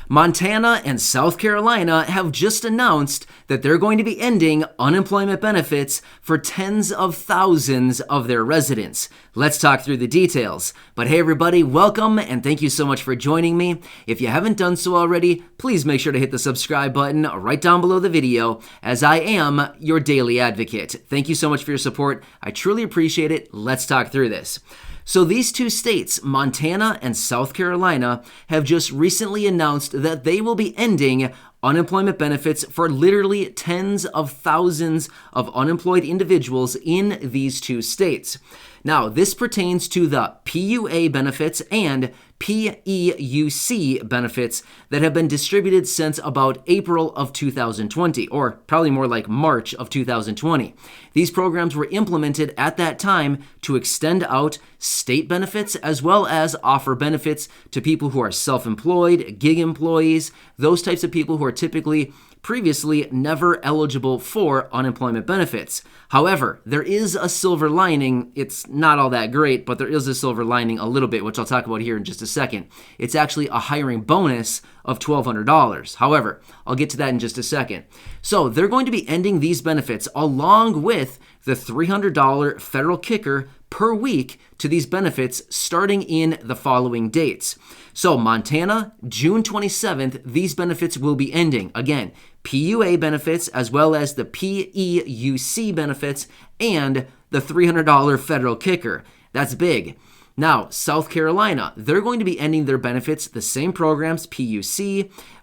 Montana and South Carolina have just announced that they're going to be ending unemployment benefits for tens of thousands of their residents. Let's talk through the details. But hey everybody, welcome and thank you so much for joining me. If you haven't done so already, please make sure to hit the subscribe button right down below the video, as I am your daily advocate. Thank you so much for your support. I truly appreciate it. Let's talk through this. So these two states, Montana and South Carolina, have just recently announced that they will be ending unemployment benefits for literally tens of thousands of unemployed individuals in these two states. Now, this pertains to the PUA benefits and PEUC benefits that have been distributed since about April of 2020, or probably more like March of 2020. These programs were implemented at that time to extend out state benefits as well as offer benefits to people who are self-employed, gig employees, those types of people who are typically previously never eligible for unemployment benefits. However, there is a silver lining. It's not all that great, but there is a silver lining a little bit, which I'll talk about here in just a second. It's actually a hiring bonus of $1,200. However, I'll get to that in just a second. So they're going to be ending these benefits along with the $300 federal kicker per week to these benefits starting in the following dates. So Montana, June 27th, these benefits will be ending. Again, PUA benefits as well as the PEUC benefits and the $300 federal kicker. That's big. Now, South Carolina, they're going to be ending their benefits, the same programs, the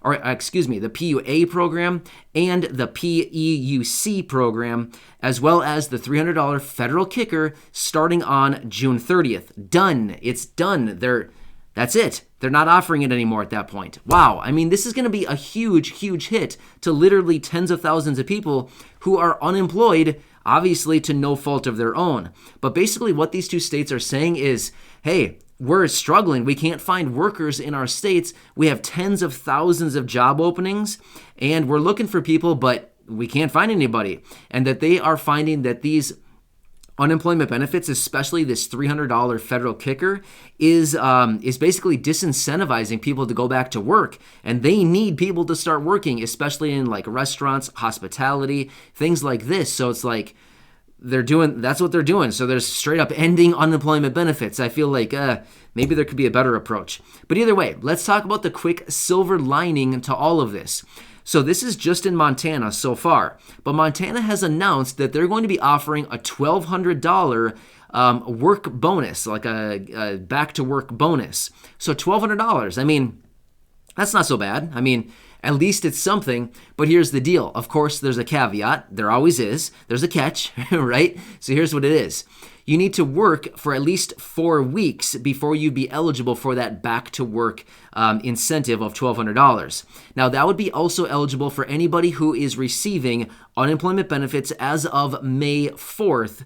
PUA program and the PEUC program, as well as the $300 federal kicker starting on June 30th. Done. It's done. That's it. They're not offering it anymore at that point. Wow. I mean, this is going to be a huge, huge hit to literally tens of thousands of people who are unemployed, obviously to no fault of their own. But basically what these two states are saying is, hey, we're struggling. We can't find workers in our states. We have tens of thousands of job openings and we're looking for people, but we can't find anybody. And that they are finding that these unemployment benefits, especially this $300 federal kicker, is basically disincentivizing people to go back to work. And they need people to start working, especially in like restaurants, hospitality, things like this. So it's like that's what they're doing. So they're straight up ending unemployment benefits. I feel like maybe there could be a better approach. But either way, let's talk about the quick silver lining to all of this. So this is just in Montana so far, but Montana has announced that they're going to be offering a $1,200 work bonus, like a back-to-work bonus. So $1,200, I mean, that's not so bad. I mean, at least it's something, but here's the deal. Of course, there's a caveat. There always is. There's a catch, right? So here's what it is. You need to work for at least 4 weeks before you'd be eligible for that back-to-work incentive of $1,200. Now, that would be also eligible for anybody who is receiving unemployment benefits as of May 4th,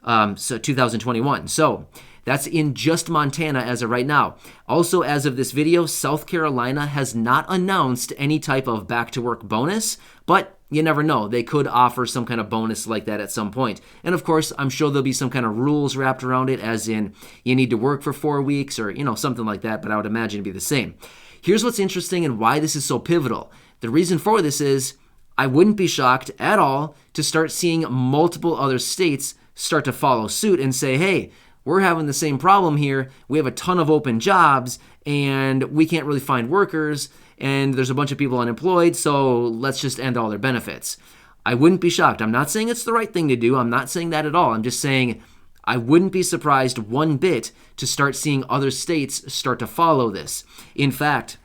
2021. So that's in just Montana as of right now. Also, as of this video, South Carolina has not announced any type of back-to-work bonus, but you never know. They could offer some kind of bonus like that at some point. And of course, I'm sure there'll be some kind of rules wrapped around it, as in you need to work for 4 weeks or, something like that, but I would imagine it'd be the same. Here's what's interesting and why this is so pivotal. The reason for this is I wouldn't be shocked at all to start seeing multiple other states start to follow suit and say, hey, we're having the same problem here. We have a ton of open jobs and we can't really find workers and there's a bunch of people unemployed, so let's just end all their benefits. I wouldn't be shocked. I'm not saying it's the right thing to do. I'm not saying that at all. I'm just saying I wouldn't be surprised one bit to start seeing other states start to follow this. In fact,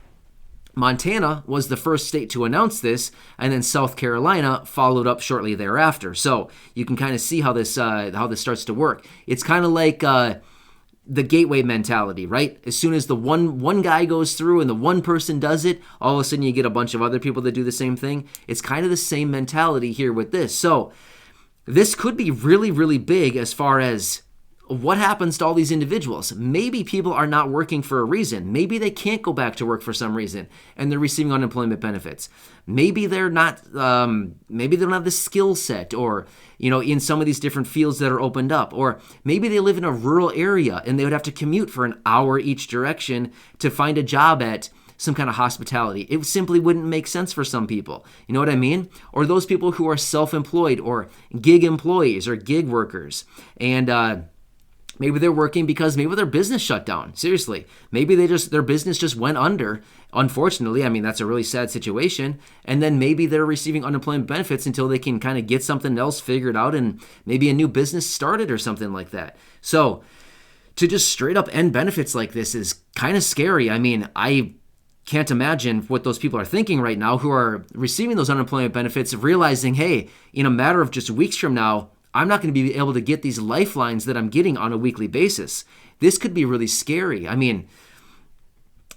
Montana was the first state to announce this, and then South Carolina followed up shortly thereafter. So you can kind of see how this starts to work. It's kind of like the gateway mentality, right? As soon as the one guy goes through and the one person does it, all of a sudden you get a bunch of other people that do the same thing. It's kind of the same mentality here with this. So this could be really, really big as far as what happens to all these individuals. Maybe people are not working for a reason. Maybe they can't go back to work for some reason and they're receiving unemployment benefits. Maybe they're not, maybe they don't have the skill set or, in some of these different fields that are opened up. Or maybe they live in a rural area and they would have to commute for an hour each direction to find a job at some kind of hospitality. It simply wouldn't make sense for some people. You know what I mean? Or those people who are self-employed or gig employees or gig workers. And maybe they're working because maybe their business shut down. Seriously. Maybe their business just went under. Unfortunately, I mean, that's a really sad situation. And then maybe they're receiving unemployment benefits until they can kind of get something else figured out and maybe a new business started or something like that. So to just straight up end benefits like this is kind of scary. I mean, I can't imagine what those people are thinking right now who are receiving those unemployment benefits, realizing, hey, in a matter of just weeks from now, I'm not going to be able to get these lifelines that I'm getting on a weekly basis. This could be really scary. I mean,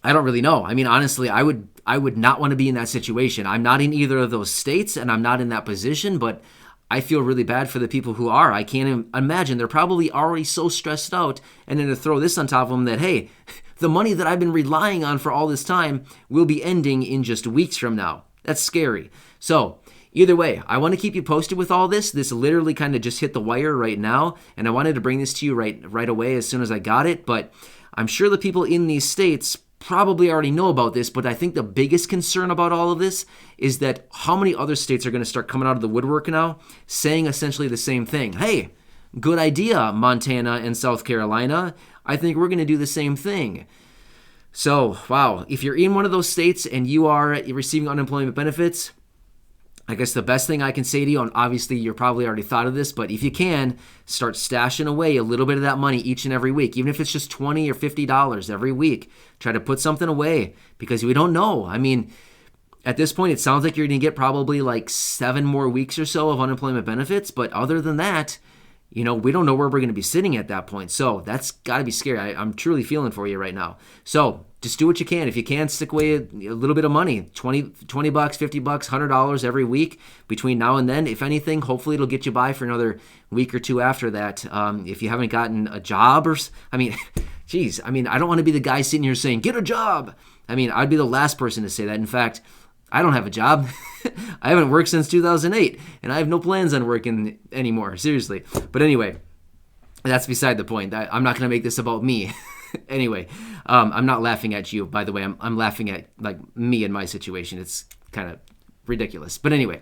I don't really know. I mean, honestly, I would not want to be in that situation. I'm not in either of those states and I'm not in that position, but I feel really bad for the people who are. I can't imagine. They're probably already so stressed out, and then to throw this on top of them that, hey, the money that I've been relying on for all this time will be ending in just weeks from now. That's scary. So either way, I want to keep you posted with all this. This literally kind of just hit the wire right now, and I wanted to bring this to you right away as soon as I got it. But I'm sure the people in these states probably already know about this, but I think the biggest concern about all of this is that how many other states are going to start coming out of the woodwork now saying essentially the same thing. Hey, good idea, Montana and South Carolina. I think we're going to do the same thing. So, wow, if you're in one of those states and you are receiving unemployment benefits, I guess the best thing I can say to you, and obviously you're probably already thought of this, but if you can, start stashing away a little bit of that money each and every week, even if it's just $20 or $50 every week. Try to put something away because we don't know. I mean, at this point, it sounds like you're going to get probably like 7 more weeks or so of unemployment benefits, but other than that, we don't know where we're going to be sitting at that point. So that's got to be scary. I'm truly feeling for you right now. So just do what you can. If you can, stick away a little bit of money, $20, $50, $100 every week between now and then. If anything, hopefully it'll get you by for another week or two after that. If you haven't gotten a job geez, I don't want to be the guy sitting here saying, get a job. I'd be the last person to say that. In fact, I don't have a job. I haven't worked since 2008, and I have no plans on working anymore, seriously. But anyway, that's beside the point. I'm not going to make this about me. Anyway, I'm not laughing at you, by the way. I'm laughing at like me and my situation. It's kind of ridiculous. But anyway,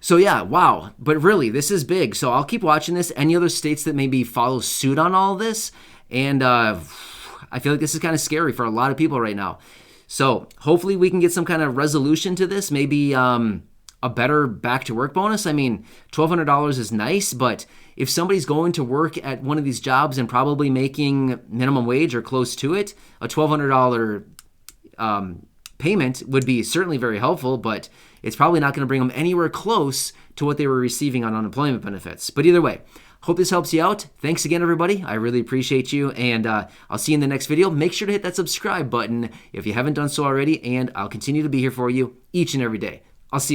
so yeah, wow. But really, this is big. So I'll keep watching this. Any other states that maybe follow suit on all this? And I feel like this is kind of scary for a lot of people right now. So hopefully we can get some kind of resolution to this, maybe a better back to work bonus. $1,200 is nice, but if somebody's going to work at one of these jobs and probably making minimum wage or close to it, a $1,200 payment would be certainly very helpful, but it's probably not going to bring them anywhere close to what they were receiving on unemployment benefits. But either way, hope this helps you out. Thanks again, everybody. I really appreciate you, and I'll see you in the next video. Make sure to hit that subscribe button if you haven't done so already, and I'll continue to be here for you each and every day. I'll see you.